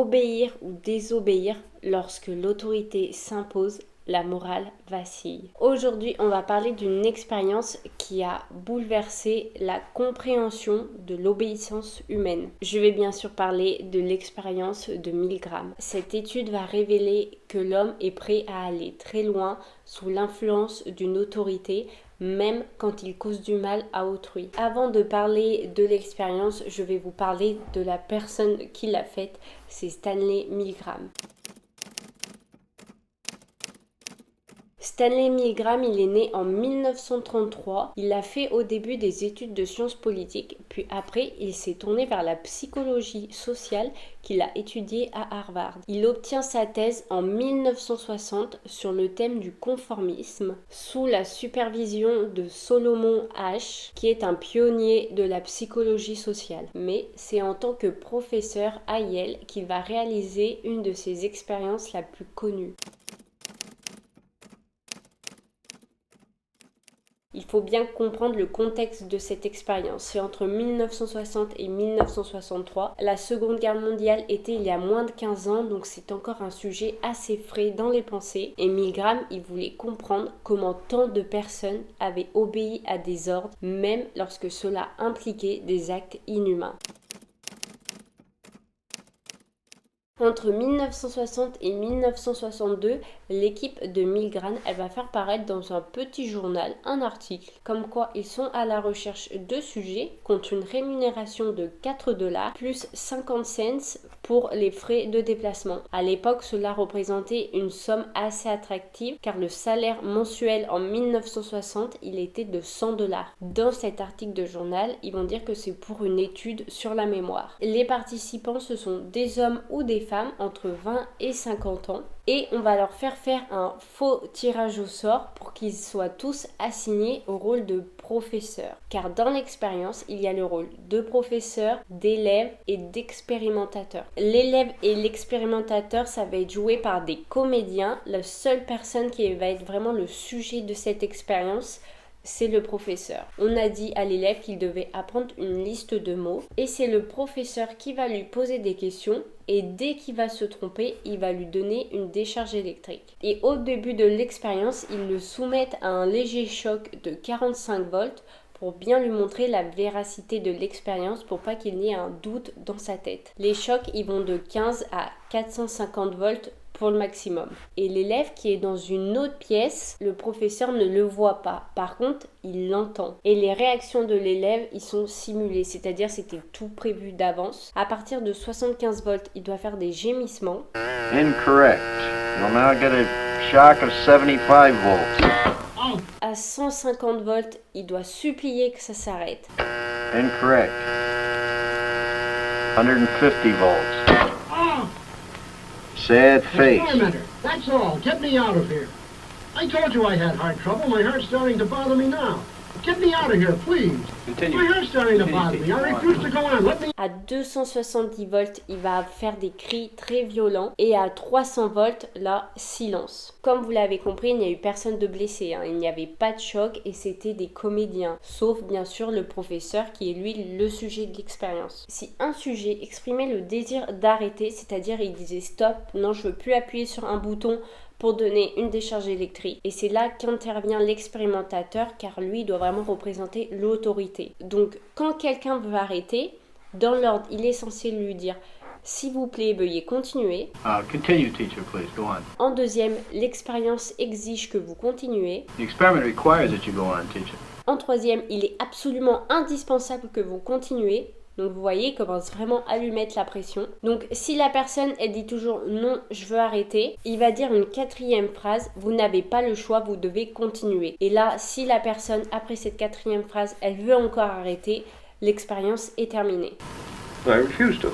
Obéir ou désobéir lorsque l'autorité s'impose, la morale vacille. Aujourd'hui, on va parler d'une expérience qui a bouleversé la compréhension de l'obéissance humaine. Je vais bien sûr parler de l'expérience de Milgram. Cette étude va révéler que l'homme est prêt à aller très loin sous l'influence d'une autorité, même quand il cause du mal à autrui. Avant de parler de l'expérience, je vais vous parler de la personne qui l'a faite, c'est Stanley Milgram. Stanley Milgram, il est né en 1933. Il a fait au début des études de sciences politiques, puis après, il s'est tourné vers la psychologie sociale qu'il a étudiée à Harvard. Il obtient sa thèse en 1960 sur le thème du conformisme, sous la supervision de Solomon Asch, qui est un pionnier de la psychologie sociale. Mais c'est en tant que professeur à Yale qu'il va réaliser une de ses expériences la plus connue. Il faut bien comprendre le contexte de cette expérience. C'est entre 1960 et 1963. La Seconde Guerre mondiale était il y a moins de 15 ans, donc c'est encore un sujet assez frais dans les pensées. Et Milgram, il voulait comprendre comment tant de personnes avaient obéi à des ordres, même lorsque cela impliquait des actes inhumains. Entre 1960 et 1962, l'équipe de Milgram, elle va faire paraître dans un petit journal un article comme quoi ils sont à la recherche de sujets contre une rémunération de 4 $ plus 50 cents pour les frais de déplacement. À l'époque, cela représentait une somme assez attractive car le salaire mensuel en 1960, il était de 100 $. Dans cet article de journal, ils vont dire que c'est pour une étude sur la mémoire. Les participants, ce sont des hommes ou des femmes entre 20 et 50 ans et on va leur faire un faux tirage au sort pour qu'ils soient tous assignés au rôle de professeur. Car dans l'expérience, il y a le rôle de professeur, d'élève et d'expérimentateur. L'élève et l'expérimentateur, ça va être joué par des comédiens. La seule personne qui va être vraiment le sujet de cette expérience, c'est le professeur. On a dit à l'élève qu'il devait apprendre une liste de mots et c'est le professeur qui va lui poser des questions et dès qu'il va se tromper, il va lui donner une décharge électrique. Et au début de l'expérience, ils le soumettent à un léger choc de 45 volts pour bien lui montrer la véracité de l'expérience pour pas qu'il n'y ait un doute dans sa tête. Les chocs, ils vont de 15 à 450 volts pour le maximum. Et l'élève qui est dans une autre pièce, le professeur ne le voit pas. Par contre, il l'entend. Et les réactions de l'élève, ils sont simulées, c'est-à-dire c'était tout prévu d'avance. À partir de 75 volts, il doit faire des gémissements. Incorrect. You'll now get a shock of 75 volts. À 150 volts, il doit supplier que ça s'arrête. Incorrect. 150 volts. Sad face. That's all. Get me out of here. I told you I had heart trouble. My heart's starting to bother me now. Get me out of here, please. My heart's starting to bother me. I refuse to go on. Let me... À 270 volts, il va faire des cris très violents. Et à 300 volts, là, silence. Comme vous l'avez compris, il n'y a eu personne de blessé. Il n'y avait pas de choc et c'était des comédiens. Sauf, bien sûr, le professeur qui est, lui, le sujet de l'expérience. Si un sujet exprimait le désir d'arrêter, c'est-à-dire il disait « stop, non, je veux plus appuyer sur un bouton », pour donner une décharge électrique. Et c'est là qu'intervient l'expérimentateur car lui doit vraiment représenter l'autorité. Donc quand quelqu'un veut arrêter, dans l'ordre, il est censé lui dire « s'il vous plaît, veuillez continuer ». Continue, teacher, please. Go on. En deuxième, l'expérience exige que vous continuez. The experiment requires that you go on, teacher. En troisième, il est absolument indispensable que vous continuez. Donc vous voyez, il commence vraiment à lui mettre la pression. Donc si la personne, elle dit toujours non, je veux arrêter, il va dire une quatrième phrase, vous n'avez pas le choix, vous devez continuer. Et là, si la personne, après cette quatrième phrase, elle veut encore arrêter, l'expérience est terminée. I refuse to.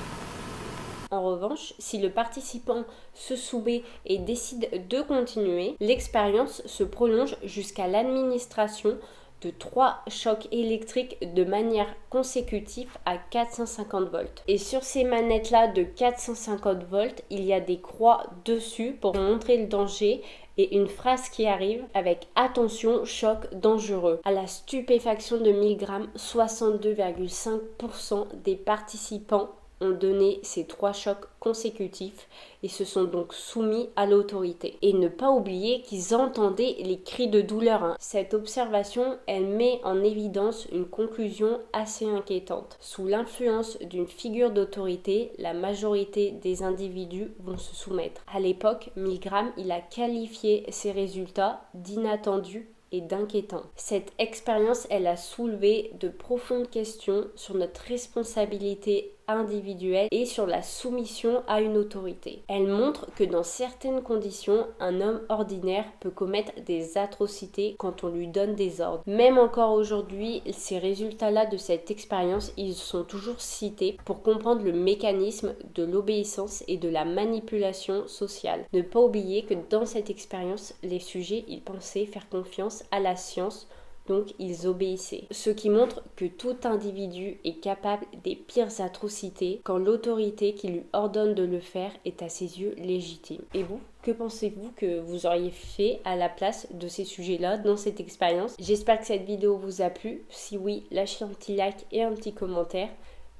En revanche, si le participant se soumet et décide de continuer, l'expérience se prolonge jusqu'à l'administration de 3 chocs électriques de manière consécutive à 450 volts. Et sur ces manettes-là de 450 volts, il y a des croix dessus pour montrer le danger et une phrase qui arrive avec « Attention, choc dangereux ». À la stupéfaction de Milgram, 62,5% des participants ont donné ces 3 chocs consécutifs et se sont donc soumis à l'autorité. Et ne pas oublier qu'ils entendaient les cris de douleur. Cette observation, elle met en évidence une conclusion assez inquiétante. Sous l'influence d'une figure d'autorité, la majorité des individus vont se soumettre. À l'époque, Milgram, il a qualifié ces résultats d'inattendus et d'inquiétant. Cette expérience, elle a soulevé de profondes questions sur notre responsabilité individuelle et sur la soumission à une autorité. Elle montre que dans certaines conditions, un homme ordinaire peut commettre des atrocités quand on lui donne des ordres. Même encore aujourd'hui, ces résultats-là de cette expérience, ils sont toujours cités pour comprendre le mécanisme de l'obéissance et de la manipulation sociale. Ne pas oublier que dans cette expérience, les sujets, ils pensaient faire confiance à la science, donc ils obéissaient. Ce qui montre que tout individu est capable des pires atrocités quand l'autorité qui lui ordonne de le faire est à ses yeux légitime. Et vous, que pensez-vous que vous auriez fait à la place de ces sujets-là dans cette expérience? J'espère que cette vidéo vous a plu. Si oui, lâchez un petit like et un petit commentaire.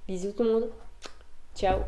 Bisous tout le monde. Ciao.